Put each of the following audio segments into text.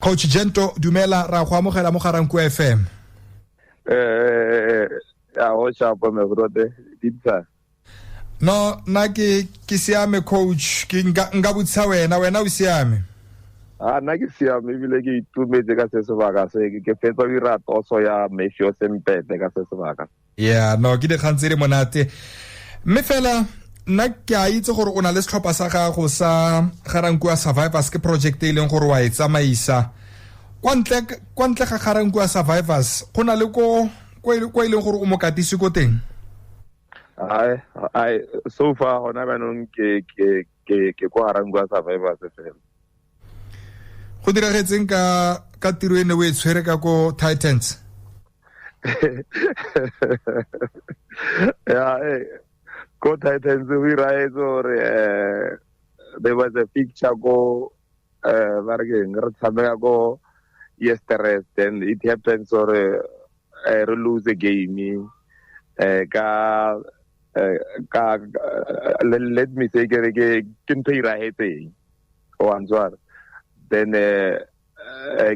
Coach Gento dumela ra go amogela mo garang kwa FM. Ya o shapo me brother ditsa. No na ke siame coach ke nga butsa wena o siame. Na ke siame bile ke itumetse ka se sebaka se ke fetsa dira toso ya Mesho Sempete ka se sebaka. Yeah, no ke dikgantse re monate. Me fela na ke a itse gore o na le setlhopha sa gago sa Garankuwa Survivors ke project e leng gore wa e tsamaisa kwa ntle ga Garankuwa Survivors go na le ko e leng gore o mo katise ko teng. I so far hona banong ke go Garankuwa Survivors fela. Go diragetseng ka tiro ene o e tshwere ka ko Titans. Yeah, go Titans we rise or there was a picture go go yesterday, then it happens or lose a game let me say then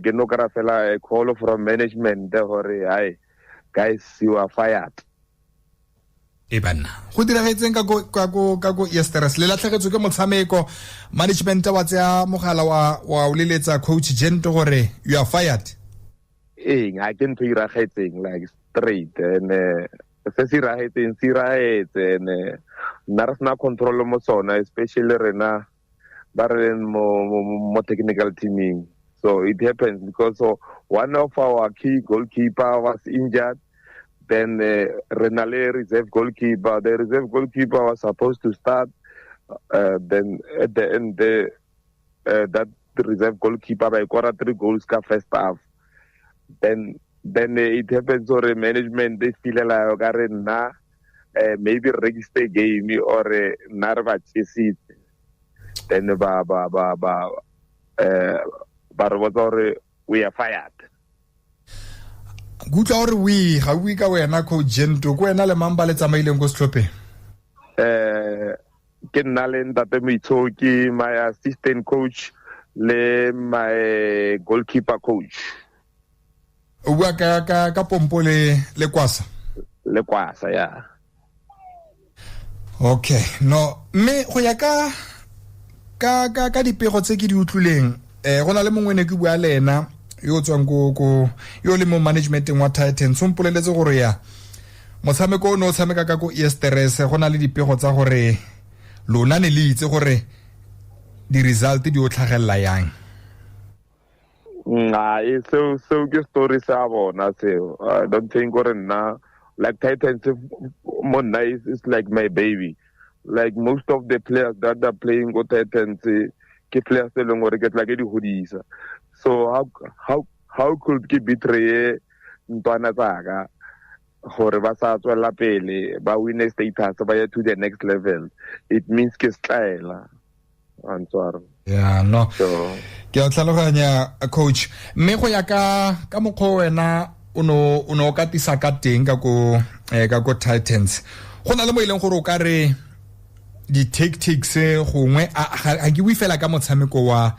ke no kara fela a call from management hore hi guys you are fired. Ebana go diragetseng ka go yesterday le latlhegetswe ke motshameko management wa tsaya mogala wa o leletsa coach Gento gore you are fired. I can to iragetseng like straight and se se iragetseng and na control mo sona especially rena ba re mo technical teaming. So it happens because one of our key goalkeeper was injured. Then Renale reserve goalkeeper. The reserve goalkeeper was supposed to start. Then at the end, that reserve goalkeeper by 3 goals ka first half. Then it happens or management they feel like maybe register game or narva chase. Then we are fired. Gutla gore we ga we ka wena coach Gento go wena le mamba le tsamaileng go setlhophe. Ke nna le ntate Moitsoki my assistant coach le my goalkeeper coach. O bua ka pompo le kwasa. Le kwasa ya. Okay, no me go ya ka dipego tse ke di utlwileng go na le mongwe ne ke bua le ena yo tswang go yo le mo managementeng wa Titans o mpoleletse gore ya motshameko o no tshameka ka go Easter's go na le dipego tsa gore lona ne le itse gore di result di o tlhagella yang. So ke story sa bona seo. I don't think gore nna like Titans more nice is like my baby. Like most of the players that are playing go Titans ke players tse leng gore ke tla ke di hodisa. So how could ke betray ntwana tsaka gore ba sa tswela pele ba win status ba ya to the next level? It means ke style. I'm sorry. Yeah, no. So ke a tlhaloganya coach mme go ya ka mokgwa wena o no ka tisa ka teng ka go Titans go na le mo ileng gore o ka re di tactics gongwe a ke bui fela ka motshameko wa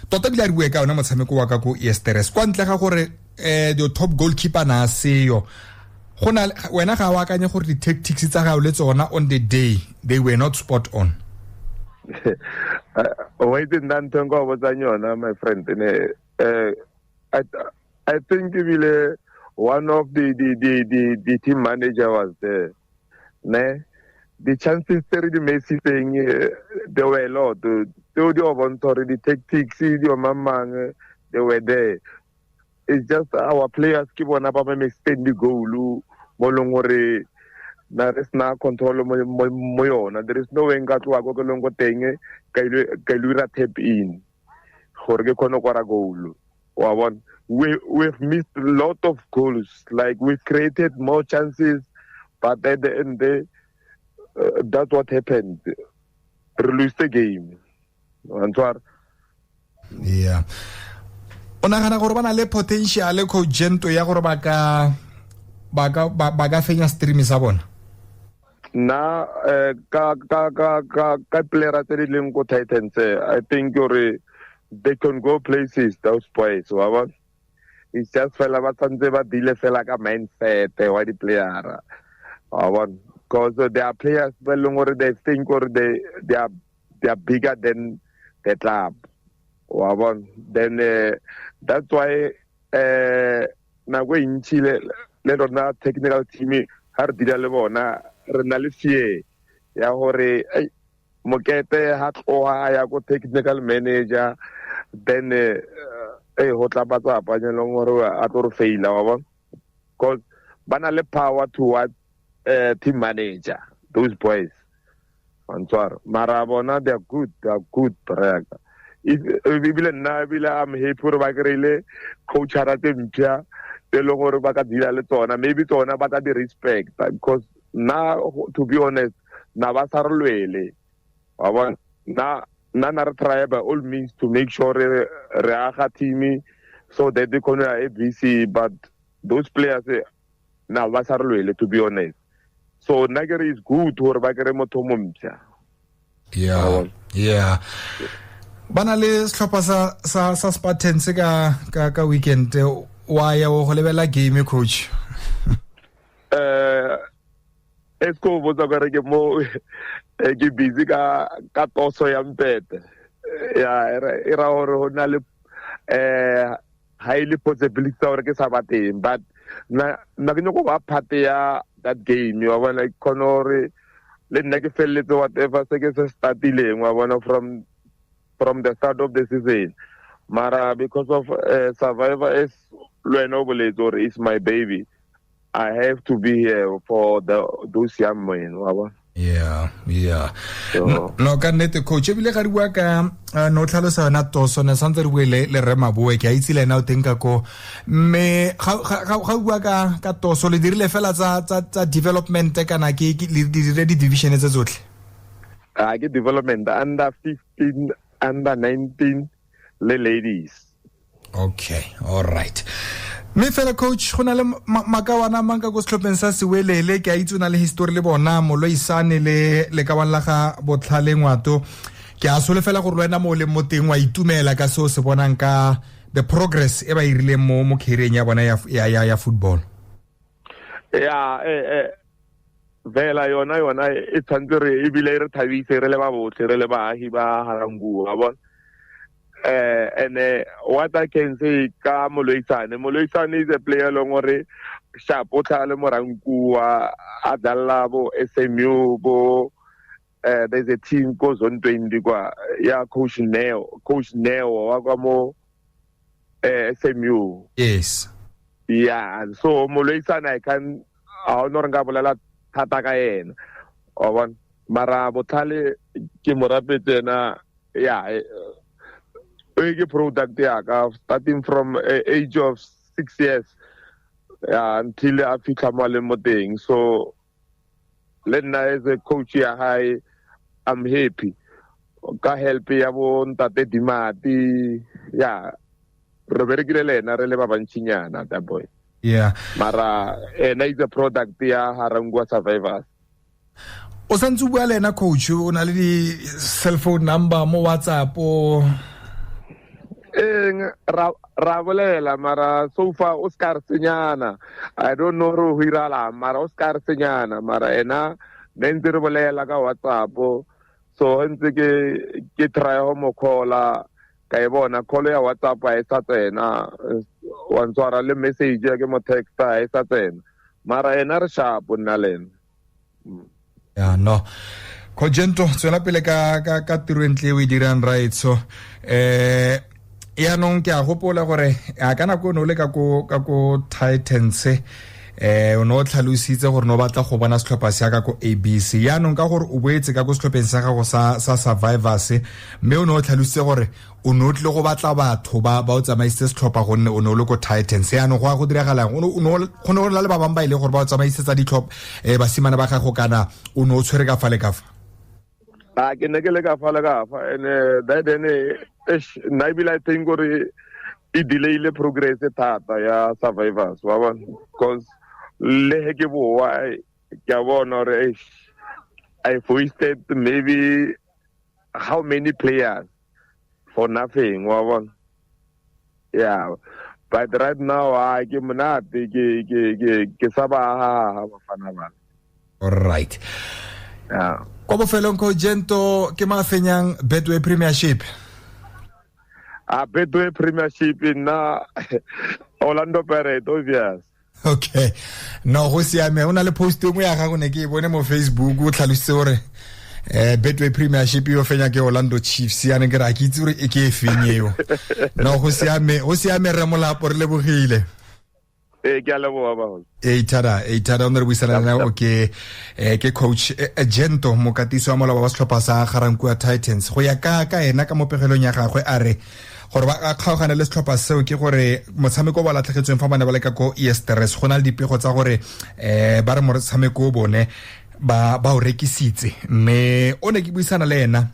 tota bila re bue ka ona motshameko wa ka go Easter's kwa ntle ga gore the top goalkeeper na seyo gona wena ga wa akanye gore di tactics tsa gago le tsona on the day they were not spot on. Wait nna ntengo ba tsanyona my friend I think really one of the team manager was there ne the chances the Messi thing there were a lot the tactics they were there. It's just our players keep on up extend the goal molongore na res na control mo yona. There is no way nka tloa go longo teng ka ilura tap in gore ke khona go ra goal wa bona. We've missed a lot of goals, like we've created more chances but at the end that's what happened. We lose the game. Yeah. Ona gana gore bana le potential coach Gento ya gore ba ka fenya stream sa bona. Na ka player tse di leng go Titans I think gore they can go places, those boys. It's just fella ba tsantse ba dile fela ka mindset wa di player. Because there are players they think or they are bigger than the club. Then that's why na go intsi le rona technical team ha re dira le bona re na le fear ya hore mokete ha tloha ya go technical manager then ho tla batla apanyelong hore a tlo re faila wa bona because bana le power towards team manager, those boys. Mara bona they are good brother. If I'm happy for bagrile coach harate mpya le gore ba ka dira le tsona maybe tsona ba ka di respect because now to be honest na ba sarolwele wa bona na re try by all means to make sure re aga team so that they can ABC but those players na ba sarolwele to be honest. So Nagari is good or bagere motho mompya. Yeah. Bana le setlhopha sa Spartans ka weekend wa ya go lebela game coach. Esko botsa gore ke mo ke busy ka toso ya mpete. Ya era hore ho na le highly possibility hore ke sa bateng but na ke go ba part ya that game you are like Conor le nna ke felletse whatever se ke se startileng wa bona from the start of the season mara because of Survivor is Lweno is my baby. I have to be here for those young men wa bona. Yeah. No ka nete coach ebile ga bua ka no tlhalosa na toso na santse re buele le rema boe ke a itse le na o tenka ko me ga bua ka toso le dirile fela tsa development kana ke le division tse tsotlhe ke development under 15 under 19 le ladies. Okay, all right. Me fela coach gona le makawana manga go setlhopheng sa Sewelele ke a itsona le history le bona Moloisane le ka bana ga botlhale ngwato ke a sole fela go rwena mo le moteng wa itumela ka so se bonang ka the progress e ba irile mo career ya bona ya football. Vela yona e tshwantse re e bile re thabise re le ba botle re le baahi ba Harangu wa bona. And what I can say ka Moloisane is a player long ore sharp o tla le Moranku a dalla bo SMU bo there's a team goes on 20 kwa ya coach Neo wa kwa mo SMU. Yes. Yeah, so Moloisane I can honor nga bolela thata ka ena o bona mara bothale ke morapetse na big product starting from age of 6 years until I fika male modeng. So Lenna as a coach high I'm happy ka help ya bo ntate Dimati re berekile lena re le ba bantšinyana that boy. Yeah, mara ena is a product ya Harangwa Survivors. O santse bua lena coach o na le di cell phone number mo WhatsApp o ra bolela mara so far Oscar senyana I don't know ro hirala mara Oscar senyana mara ena ntse re bolela ka WhatsApp so ntse ke try ho mo call ka e bona call ya WhatsApp a etsa tsena wa ntshwara le message ya ke mo text a etsa tsena mara ena re sharp nna lena. No Kojento tswela pele ka tiro entle o dirang right so ya nong ke a gopola gore a kana go no le ka go Titans o no tlhalositse gore no batla go bona setlhopha se ka go ABC ya nong ka gore o boetse ka go setlhopheng sa go sa Survivors mme o no tlhalositse gore o no tle go batla batho ba o tsamaise setlhopha gonne o no le go Titans ya no go diragala o no go le ba bang ba ile gore ba o tsamaise tsa ditlhopha basimana ba gago kana o no tshwere ka fale ka fa ke ne ke le ka fale ka fa and then naibila I think gore e delay le progress thata ya Survivors wa bona because le he ke boa ke bona re I've wasted maybe how many players for nothing wa bona. Yeah, but right now ke monate ke sa ba Bafana Bafana. All right. Yeah. Kwa bofelong Coach Gento ke mafenyang Betway Premiership. Betway Premiership na Orlando Pirates, obvious. Okay. No go siame ona le post engwe ya gago ne ke e bone mo Facebook o tlhalositse gore Betway Premiership yo fenya ke Orlando Chiefs ya ne ke ra ke itse gore e ke e fenyeyo. No go siame re molapo re lebogile. Ke a leboga ba. Ithada ona re buisana na okay ke Coach Gento mokatiso wa molao wa setlhopha sa Ga-Rankuwa Titans go ya ka ena ka mopegelong ya gagwe a re gore ba kgaogana le setlhopha seo ke gore motshameko ba latlhegetsweng fa bana ba leka ko Easterres go na le dipego tsa gore ba re motshameko o bone ba o rekisitse mme o ne ke buisana le ena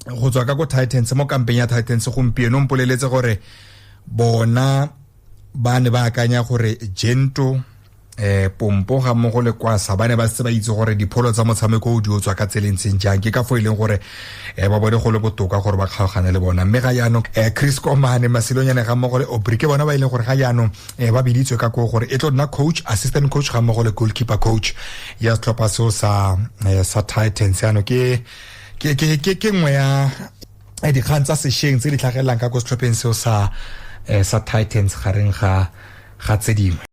go tswa ka go Titans mo kampeng ya Titans gompieno mpoleletse gore bona ba ne ba akanya gore Gento pompo ga mo go le kwasa ba ne ba se ba itse gore dipholo tsa motshameko o di o tswa ka tselentseng jang ke ka fo ileng gore ba bone go le botoka gore ba kgaogane le bona mme ga yaanong Chris Komane Masilonyane ga mo go le Obrike bona ba ileng gore ga yaanong ba biditswe ka go gore e tlo nna coach assistant coach ga mo go le goalkeeper coach ya setlhopha seo sa Titans yaanong ke nngwe ya dikgang tsa sešeng tse di tlhagelelang ka go setlhopheng seo sa Titans gareng ga tse dingwe.